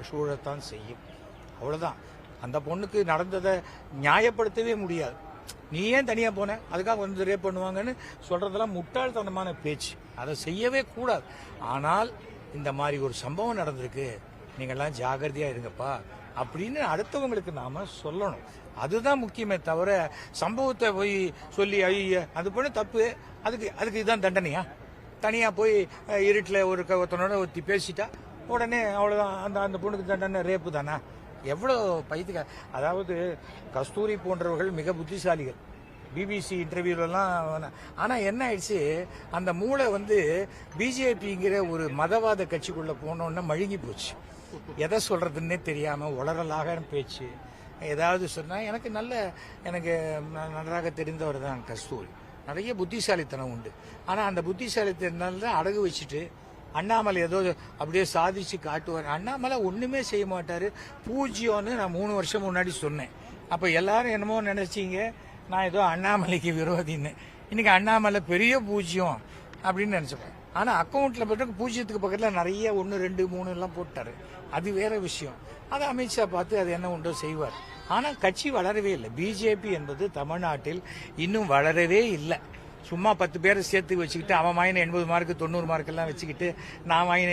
சூழத்தான் செய்யும். அவ்வளோதான். அந்த பொண்ணுக்கு நடந்ததை நியாயப்படுத்தவே முடியாது. நீ ஏன் தனியாக போன, அதுக்காக வந்து ரேப் பண்ணுவாங்கன்னு சொல்கிறதெல்லாம் முட்டாள்தனமான பேச்சு. அதை செய்யவே கூடாது. ஆனால் இந்த மாதிரி ஒரு சம்பவம் நடந்திருக்கு, நீங்கள்லாம் ஜாகிரதையாக இருங்கப்பா அப்படின்னு அடுத்தவங்களுக்கு நாம் சொல்லணும். அதுதான் முக்கியமே தவிர சம்பவத்தை போய் சொல்லி ஐய அது பண்ண தப்பு, அதுக்கு இதுதான் தண்டனையா? தனியாக போய் இருட்டில் ஒருத்தனோட ஒருத்தி பேசிட்டா உடனே அவ்வளோதான், அந்த பொண்ணுக்கு தண்டனை ரேப்பு தானா? எவ்வளோ பைத்துக்க. அதாவது கஸ்தூரி போன்றவர்கள் மிக புத்திசாலிகள். பிபிசி இன்டர்வியூலலாம். ஆனால் என்ன ஆயிடுச்சு, அந்த மூளை வந்து பிஜேபிங்கிற ஒரு மதவாத கட்சிக்குள்ளே போனோன்னா மழுங்கி போச்சு. எதை சொல்கிறதுன்னே தெரியாமல் உளறலாக பேச்சு. ஏதாவது சொன்னால் எனக்கு நன்றாக தெரிந்தவர் தான் கஸ்தூரி. நிறைய புத்திசாலித்தனம் உண்டு. ஆனால் அந்த புத்திசாலித்தனால தான் அடகு வச்சுட்டு அண்ணாமலை ஏதோ அப்படியே சாதிச்சு காட்டுவார். அண்ணாமலை ஒன்றுமே செய்ய மாட்டார், பூஜ்யம்னு நான் 3 வருஷம் முன்னாடி சொன்னேன். அப்போ எல்லாரும் என்னமோ நினச்சிங்க நான் ஏதோ அண்ணாமலைக்கு விரோதின்னு. இன்னைக்கு அண்ணாமலை பெரிய பூஜ்யம் அப்படின்னு நினச்சிப்பேன். ஆனால் அக்கௌண்ட்டில் போட்டு பூஜ்யத்துக்கு பக்கத்தில் நிறைய 1, 2, 3 எல்லாம் போட்டார். அது வேற விஷயம். அதை அமித்ஷா பார்த்து அது என்ன உண்டோ செய்வார். ஆனால் கட்சி வளரவே இல்லை. பிஜேபி என்பது தமிழ்நாட்டில் இன்னும் வளரவே இல்லை. சும்மா 10 பேரை சேர்த்து வச்சுக்கிட்டு அவன் வாங்கின 80 மார்க்கு 90 மார்க்கெல்லாம் வச்சுக்கிட்டு நான் வாங்கின